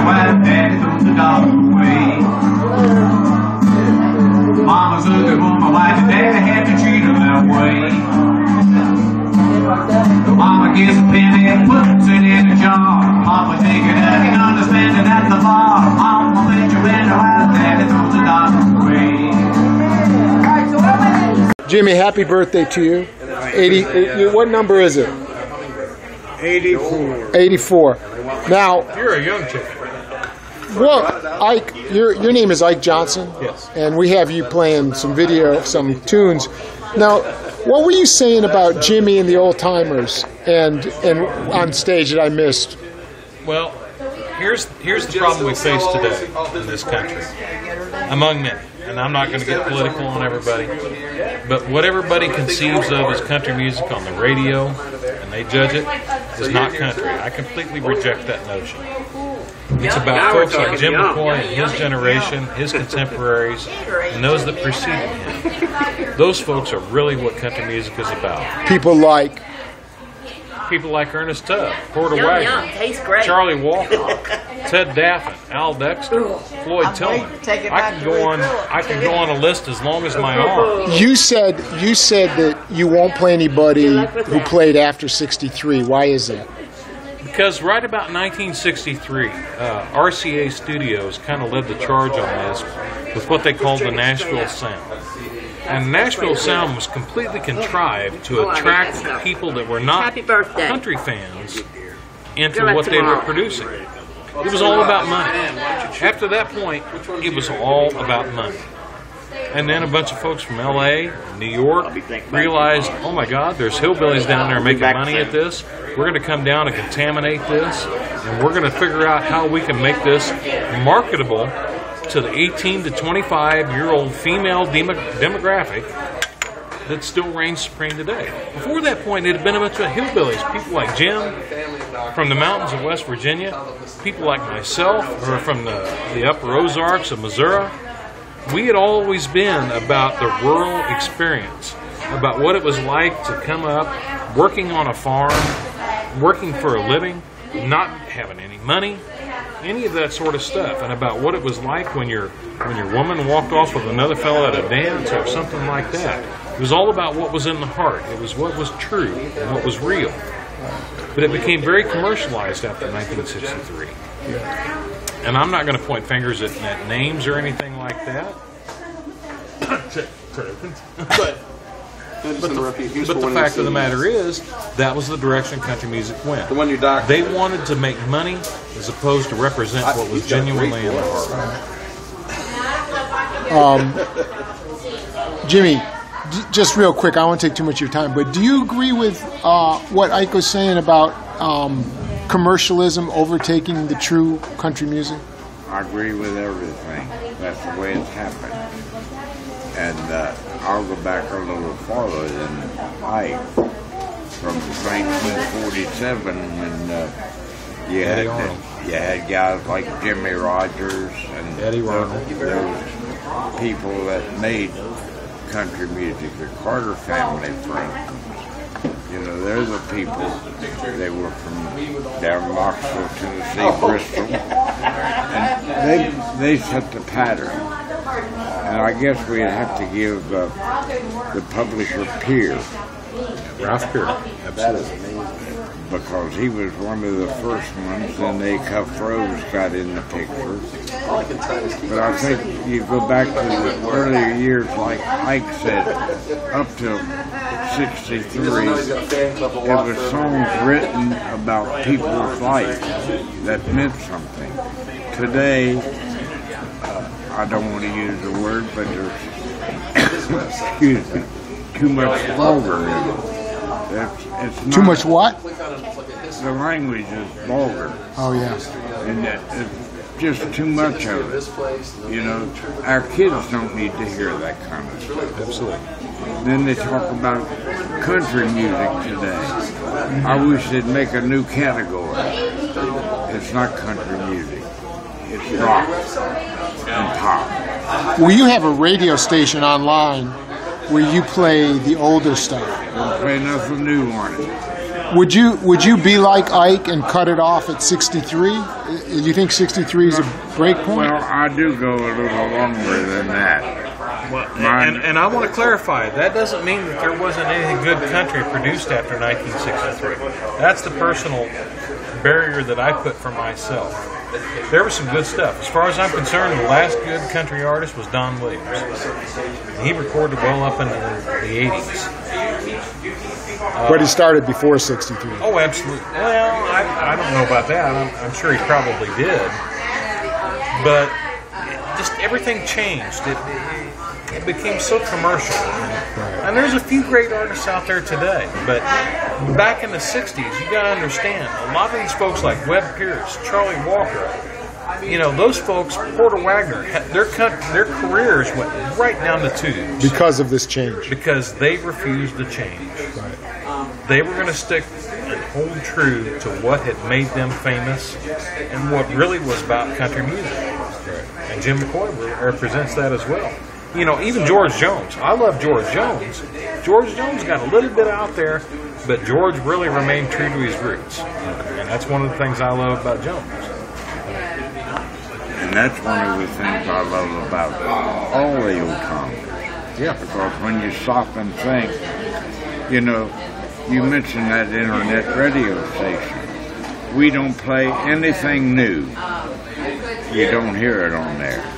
and while daddy throws the dollar away. Mama's looking for my wife and daddy had to treat her that way. Mama gets a penny and puts it in a jar. Papa take it out and understand it at the bar. Mama let you in while daddy throws the dollar away. Jimmy, happy birthday to you. 80. What number is it? 84. 84. Now, You're a young chick. well, Ike, your name is Ike Jonson. Yes. And we have you playing some some tunes. Now, what were you saying about Jimmy and the Old Timers and on stage that I missed? Well, here's the problem we face today in this country, among many. And I'm not going to get political on everybody, but what everybody conceives of as country music on the radio, and they judge it, is not country. I completely reject that notion. It's about folks like Jim McCoy and his generation, his contemporaries, and those that preceded him. Those folks are really what country music is about. People like Ernest Tubb, Porter Wagoner, Charlie Walker, Ted Daffin, Al Dexter, Floyd Tillman. I can go on a list as long as my arm. You said that you won't play anybody who played after '63. Why is that? Because right about 1963, RCA Studios kind of led the charge on this with what they called the Nashville Sound. And the Nashville Sound was completely contrived to attract people that were not country fans into what they were producing. It was all about money. After that point, it was all about money. And then a bunch of folks from LA, New York, realized, oh my God, there's hillbillies down there making money at this. We're going to come down and contaminate this, and we're going to figure out how we can make this marketable to the 18 to 25-year-old female demographic that still reigns supreme today. Before that point, it had been a bunch of hillbillies, people like Jim from the mountains of West Virginia, people like myself who are from the upper Ozarks of Missouri. We had always been about the rural experience, about what it was like to come up working on a farm, working for a living, not having any money, any of that sort of stuff, and about what it was like when your woman walked off with another fellow at a dance or something like that. It was all about what was in the heart. It was what was true and what was real. But it became very commercialized after 1963. And I'm not going to point fingers at names or anything like that. But the fact of the matter is, that was the direction country music went. They wanted to make money as opposed to represent what was genuinely in the heart. Jimmy, just real quick, I won't take too much of your time, but do you agree with what Ike was saying about commercialism overtaking the true country music? I agree with everything. That's the way it's happened. And I'll go back a little farther than Ike. From 1947, when you had guys like Jimmy Rogers and Eddie Ronald, those people that made country music, the Carter family, for instance. You know, they're the people. They were from down Knoxville, Tennessee, Bristol, and they set the pattern. And I guess we'd have to give the publisher Peer, Ralph Peer, absolutely, because he was one of the first ones. Then Cuff Rose got in the picture. But I think you go back to the earlier years, like Ike said, up till '63, it was songs written about people's life that meant something. Today, I don't want to use the word, but there's excuse me, too much vulgar in it. It's not, too much what? The language is vulgar. Oh, yeah. And it's just too much of it. You know, our kids don't need to hear that kind of stuff. Absolutely. Then they talk about country music today. I wish they'd make a new category. It's not country music. It's rock and pop. Well, you have a radio station online where you play the older stuff. Don't play nothing new on it. Would you be like Ike and cut it off at '63? Do you think 63 is a break point? Well, I do go a little longer than that. Well, and I want to clarify, that doesn't mean that there wasn't any good country produced after 1963. That's the personal barrier that I put for myself. There was some good stuff. As far as I'm concerned, the last good country artist was Don Williams. He recorded well up into the 80s. But he started before 63. Oh, absolutely. Well, I don't know about that. I'm sure he probably did. But just everything changed. It became so commercial. And there's a few great artists out there today. But back in the 60s, you got to understand, a lot of these folks like Webb Pierce, Charlie Walker, you know, those folks, Porter Wagner, their careers went right down the tubes. Because of this change. Because they refused to change. Right. They were going to stick and hold true to what had made them famous and what really was about country music. And Jim McCoy represents that as well. You know, even George Jones. I love George Jones. George Jones got a little bit out there, but George really remained true to his roots. And that's one of the things I love about Jones. And that's one of the things I love about all the old timers. Yeah. Because when you stop and think, you know, you mentioned that internet radio station. We don't play anything new. You don't hear it on there.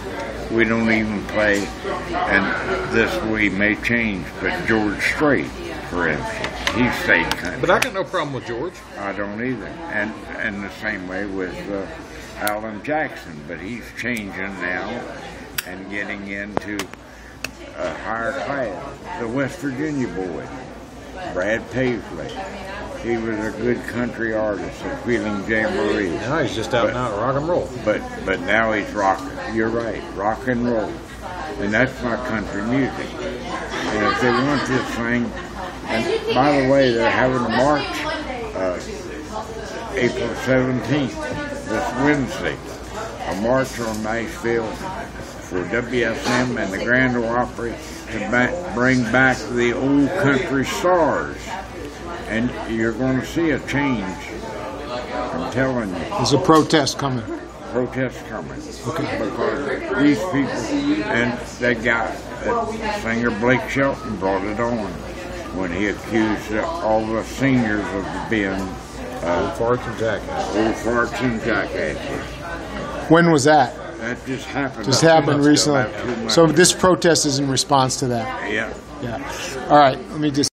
We don't even play, and this we may change, but George Strait, for instance, he stayed country. But I got no problem with George. I don't either. And the same way with Alan Jackson, but he's changing now and getting into a higher class. The West Virginia boy, Brad Paisley. He was a good country artist of Wheeling Jamboree. Now he's just out and out rock and roll. But now he's rocking. You're right, rock and roll. And that's my country music. And if they want this thing, and by the way, they're having a march April 17th, this Wednesday. A march on Nashville for WSM and the Grand Ole Opry to bring back the old country stars. And you're going to see a change. I'm telling you. There's a protest coming. Protest coming. Okay. Because these people, and they got singer Blake Shelton brought it on when he accused all the seniors of being old farts and jackasses. Old farts and jackasses. When was that? That just happened. Just happened recently. So this protest is in response to that. Yeah. Yeah. All right. Let me just.